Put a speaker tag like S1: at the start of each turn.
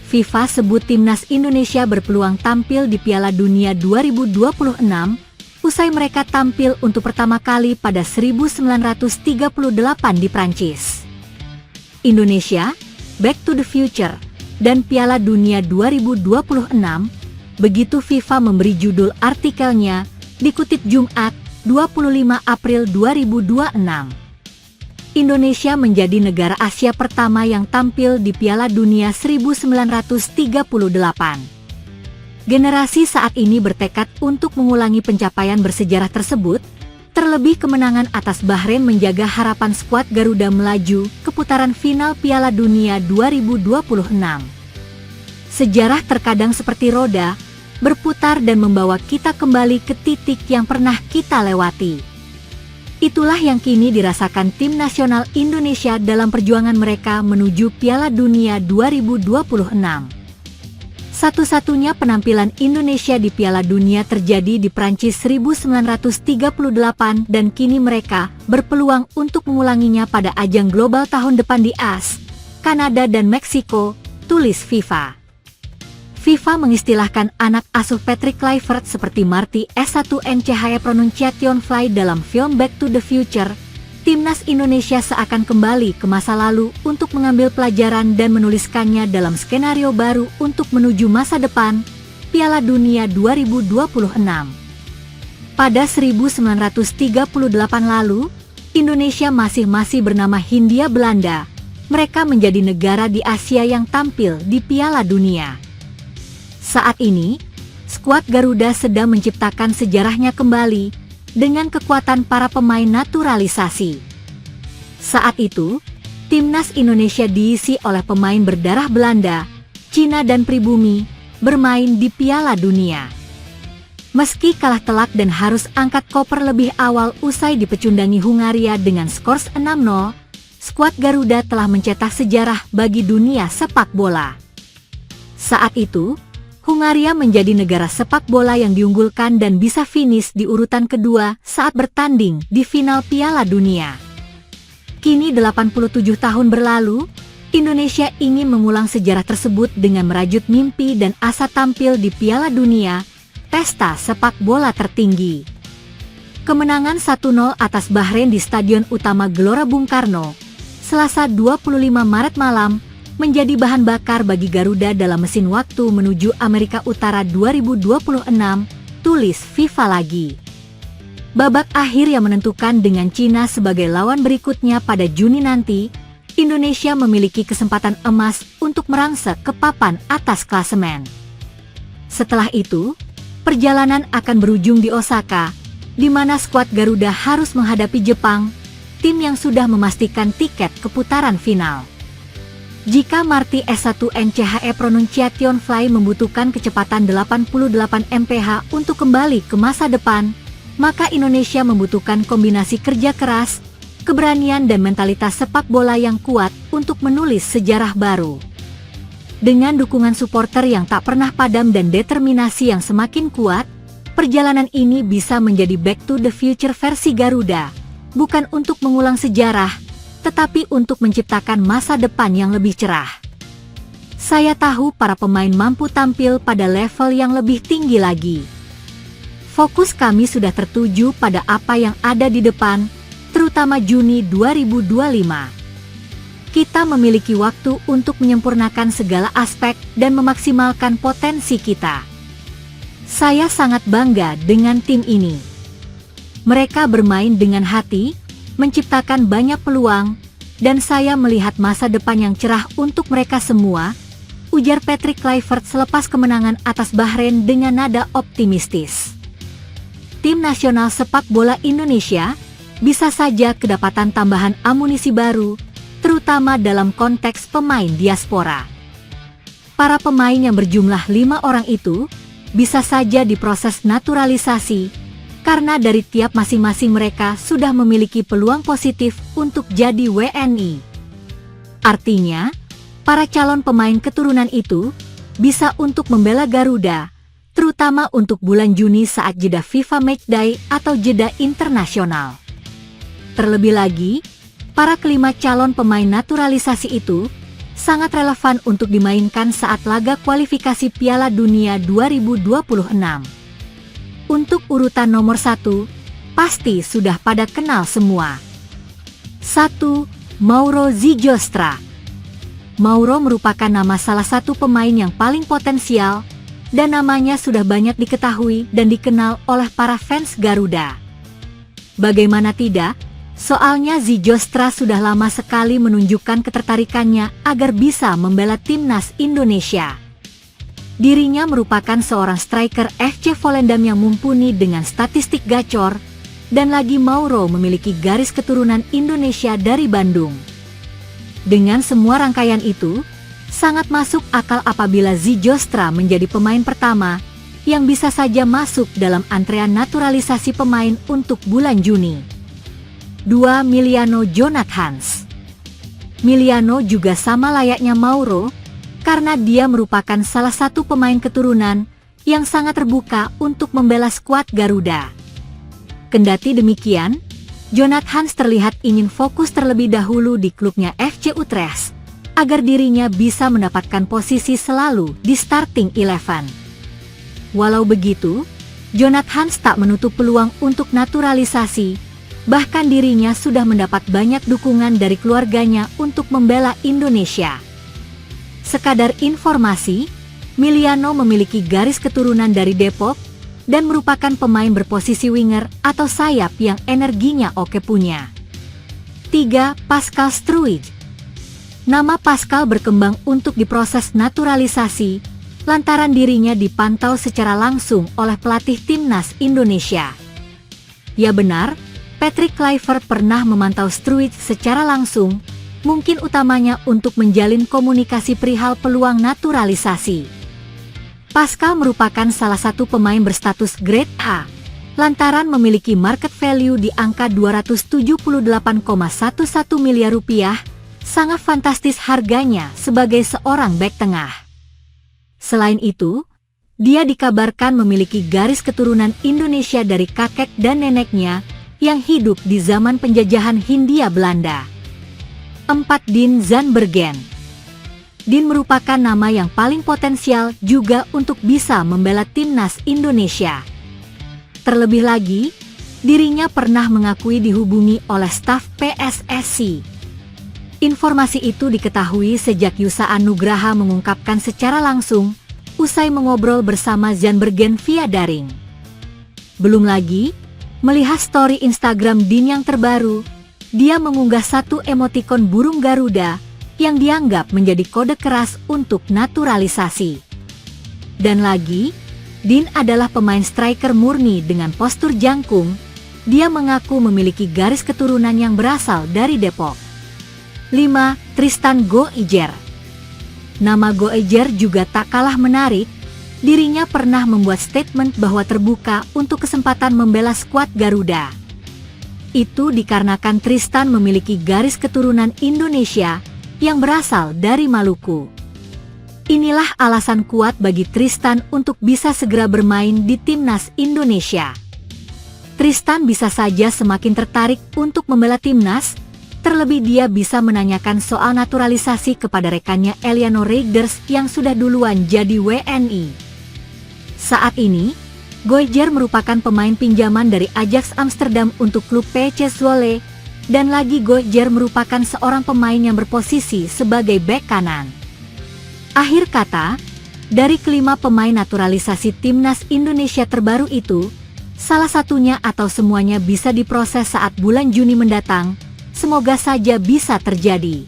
S1: FIFA sebut timnas Indonesia berpeluang tampil di Piala Dunia 2026 usai mereka tampil untuk pertama kali pada 1938 di Prancis. Indonesia, Back to the Future, dan Piala Dunia 2026, begitu FIFA memberi judul artikelnya, dikutip Jumat, 25 April 2026. Indonesia menjadi negara Asia pertama yang tampil di Piala Dunia 1938. Generasi saat ini bertekad untuk mengulangi pencapaian bersejarah tersebut, terlebih kemenangan atas Bahrain menjaga harapan skuad Garuda melaju ke putaran final Piala Dunia 2026. Sejarah terkadang seperti roda, berputar dan membawa kita kembali ke titik yang pernah kita lewati. Itulah yang kini dirasakan tim nasional Indonesia dalam perjuangan mereka menuju Piala Dunia 2026. Satu-satunya penampilan Indonesia di Piala Dunia terjadi di Prancis 1938 dan kini mereka berpeluang untuk mengulanginya pada ajang global tahun depan di AS, Kanada dan Meksiko, tulis FIFA. FIFA mengistilahkan anak asuh Patrick Kluivert seperti Marty S1NCHE Pronunciation Fly dalam film Back to the Future. Timnas Indonesia seakan kembali ke masa lalu untuk mengambil pelajaran dan menuliskannya dalam skenario baru untuk menuju masa depan, Piala Dunia 2026. Pada 1938 lalu, Indonesia masih bernama Hindia Belanda. Mereka menjadi negara di Asia yang tampil di Piala Dunia. Saat ini, skuad Garuda sedang menciptakan sejarahnya kembali dengan kekuatan para pemain naturalisasi. Saat itu, timnas Indonesia diisi oleh pemain berdarah Belanda, Cina dan pribumi, bermain di Piala Dunia. Meski kalah telak dan harus angkat koper lebih awal usai dipecundangi Hungaria dengan skor 6-0, skuad Garuda telah mencetak sejarah bagi dunia sepak bola. Saat itu, Hungaria menjadi negara sepak bola yang diunggulkan dan bisa finish di urutan kedua saat bertanding di final Piala Dunia. Kini 87 tahun berlalu, Indonesia ingin mengulang sejarah tersebut dengan merajut mimpi dan asa tampil di Piala Dunia, pesta sepak bola tertinggi. Kemenangan 1-0 atas Bahrain di Stadion Utama Gelora Bung Karno, Selasa 25 Maret malam, menjadi bahan bakar bagi Garuda dalam mesin waktu menuju Amerika Utara 2026, tulis FIFA lagi. Babak akhir yang menentukan dengan Cina sebagai lawan berikutnya pada Juni nanti, Indonesia memiliki kesempatan emas untuk merangsek ke papan atas klasemen. Setelah itu, perjalanan akan berujung di Osaka, di mana skuad Garuda harus menghadapi Jepang, tim yang sudah memastikan tiket ke putaran final. Jika Marty S1NCHE Pronunciation Fly membutuhkan kecepatan 88 mph untuk kembali ke masa depan, maka Indonesia membutuhkan kombinasi kerja keras, keberanian dan mentalitas sepak bola yang kuat untuk menulis sejarah baru. Dengan dukungan supporter yang tak pernah padam dan determinasi yang semakin kuat, perjalanan ini bisa menjadi Back to the Future versi Garuda, bukan untuk mengulang sejarah, tetapi untuk menciptakan masa depan yang lebih cerah. Saya tahu para pemain mampu tampil pada level yang lebih tinggi lagi. Fokus kami sudah tertuju pada apa yang ada di depan, terutama Juni 2025. Kita memiliki waktu untuk menyempurnakan segala aspek dan memaksimalkan potensi kita. Saya sangat bangga dengan tim ini. Mereka bermain dengan hati, menciptakan banyak peluang, dan saya melihat masa depan yang cerah untuk mereka semua, ujar Patrick Kluivert selepas kemenangan atas Bahrain dengan nada optimistis. Tim nasional sepak bola Indonesia bisa saja kedapatan tambahan amunisi baru, terutama dalam konteks pemain diaspora. Para pemain yang berjumlah 5 orang itu bisa saja diproses naturalisasi, karena dari tiap masing-masing mereka sudah memiliki peluang positif untuk jadi WNI. Artinya, para calon pemain keturunan itu bisa untuk membela Garuda, terutama untuk bulan Juni saat jeda FIFA Matchday atau jeda internasional. Terlebih lagi, para kelima calon pemain naturalisasi itu sangat relevan untuk dimainkan saat laga kualifikasi Piala Dunia 2026. Untuk urutan nomor 1, pasti sudah pada kenal semua. 1. Mauro Zylstra. Mauro merupakan nama salah satu pemain yang paling potensial, dan namanya sudah banyak diketahui dan dikenal oleh para fans Garuda. Bagaimana tidak, soalnya Zylstra sudah lama sekali menunjukkan ketertarikannya agar bisa membela timnas Indonesia. Dirinya merupakan seorang striker FC Volendam yang mumpuni dengan statistik gacor, dan lagi Mauro memiliki garis keturunan Indonesia dari Bandung. Dengan semua rangkaian itu, sangat masuk akal apabila Zylstra menjadi pemain pertama yang bisa saja masuk dalam antrean naturalisasi pemain untuk bulan Juni. 2. Miliano Jonathans. Miliano juga sama layaknya Mauro, karena dia merupakan salah satu pemain keturunan yang sangat terbuka untuk membela skuad Garuda. Kendati demikian, Jonathans terlihat ingin fokus terlebih dahulu di klubnya FC Utrecht, agar dirinya bisa mendapatkan posisi selalu di starting 11. Walau begitu, Jonathans tak menutup peluang untuk naturalisasi, bahkan dirinya sudah mendapat banyak dukungan dari keluarganya untuk membela Indonesia. Sekadar informasi, Miliano memiliki garis keturunan dari Depok dan merupakan pemain berposisi winger atau sayap yang energinya oke punya. 3. Pascal Struijk. Nama Pascal berkembang untuk diproses naturalisasi, lantaran dirinya dipantau secara langsung oleh pelatih timnas Indonesia. Ya benar, Patrick Kluivert pernah memantau Struijk secara langsung, mungkin utamanya untuk menjalin komunikasi perihal peluang naturalisasi. Pascal merupakan salah satu pemain berstatus grade A, lantaran memiliki market value di angka 278,11 miliar rupiah, sangat fantastis harganya sebagai seorang bek tengah. Selain itu, dia dikabarkan memiliki garis keturunan Indonesia dari kakek dan neneknya yang hidup di zaman penjajahan Hindia Belanda. 4. Dean Zandbergen. Dean merupakan nama yang paling potensial juga untuk bisa membela timnas Indonesia. Terlebih lagi, dirinya pernah mengakui dihubungi oleh staf PSSI. Informasi itu diketahui sejak Yusa Nugraha mengungkapkan secara langsung usai mengobrol bersama Zandbergen via daring. Belum lagi, melihat story Instagram Dean yang terbaru, dia mengunggah satu emotikon burung Garuda yang dianggap menjadi kode keras untuk naturalisasi. Dan lagi, Dean adalah pemain striker murni dengan postur jangkung. Dia mengaku memiliki garis keturunan yang berasal dari Depok. 5. Tristan Goijer. Nama Goijer juga tak kalah menarik. Dirinya pernah membuat statement bahwa terbuka untuk kesempatan membela skuad Garuda. Itu dikarenakan Tristan memiliki garis keturunan Indonesia yang berasal dari Maluku. Inilah alasan kuat bagi Tristan untuk bisa segera bermain di timnas Indonesia. Tristan bisa saja semakin tertarik untuk membela timnas, terlebih dia bisa menanyakan soal naturalisasi kepada rekannya Eliano Reigers yang sudah duluan jadi WNI. Saat ini, Goijer merupakan pemain pinjaman dari Ajax Amsterdam untuk klub PC Zwolle, dan lagi Goijer merupakan seorang pemain yang berposisi sebagai bek kanan. Akhir kata, dari kelima pemain naturalisasi timnas Indonesia terbaru itu, salah satunya atau semuanya bisa diproses saat bulan Juni mendatang. Semoga saja bisa terjadi.